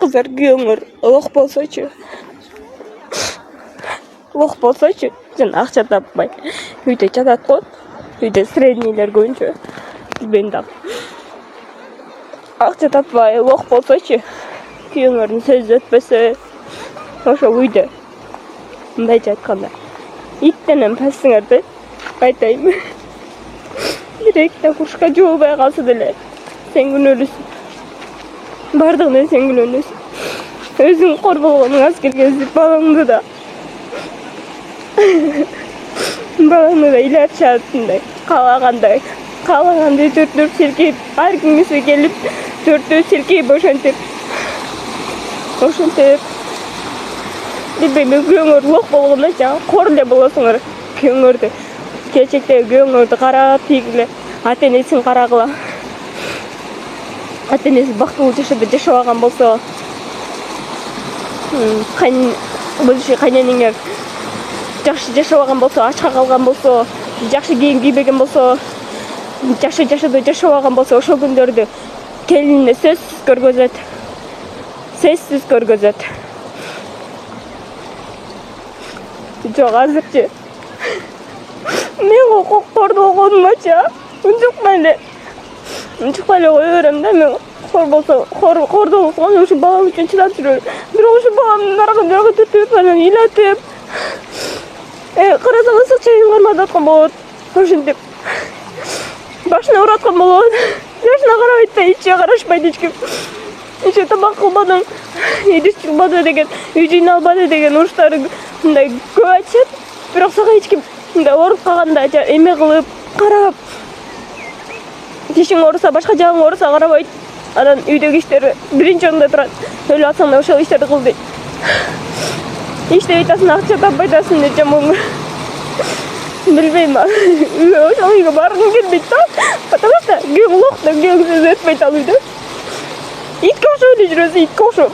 Kızlar kүйөөңөр лох болсочу. Лох болсочу, жана акча таппай. Үйдө жатат го. Үйдө среднийлер көбүнчө. Мен да. Акча таппай лох болсочу. Күйөөңөрдүн сөзү өтпөсө. Ошо үйдө. Мындайча айтканда. Иттенен пассыңарды айтайм. Директор куршка жолбай калса деле. Сен күнөөлүсүң. Бардыгынан сен күнөөлүсүң. Өзүң кор болгонуң аз келгенсип балаңды да. Балаңды да илерчатындай, каалагандай. Каалагандай төртүп силкейип, ар кимисе келип, төртүп силкейип ошентип. Билбейм, күйөөңөр лох болгондо жаңа кор эле болосуңар. Күйөөңөрдү келечекте күйөөңөрдү карап тийгиле, ата-энесин карагыла. Ата-энеси бактылуу жашабаган болсо, кайненеңер жакшы жашабаган болсо, ачка калган болсо, жакшы кийим кийбеген болсо, жакшы жашоодо жашабаган болсо, ошол күндөрдү келинине сөзсүз көргөзөт. Жок, азырчы. Мен корду болгонумача, унчукпай эле кое берем да, мен кор болсо, корду болгон ушу балам үчүн чыдап жүрөм. Бирок ушу баламдын аркы түртүп, анан ыйлатып, карасаң ысык чайын карматып аткан болот. Ошентип башына ураткан болот. Жашына карабайт да, ичиге карашпайт эч ким. Ичи тамак кылбадың, идиш чыкпады деген, үй жыйналбады деген уруштары мындай көп айтышат. Бирок сага эч ким мындай ооруп калганда эме кылып, карап, тишиң ооруса, башка жагың ооруса карабайт. Анан үйдөгү иштер биринчи орунда турат. Өлүп атсаң да ошол иштерди кыл дейт. Иштебей атасың, акча таппай атасың деп жаман. Билбейм, ошол үйгө баргым келбейт да. Потому что күйөөң лох да, күйөөң сөз өтпөйт ал үйдө. Итке окшоп эле жүрөсүң, итке окшоп.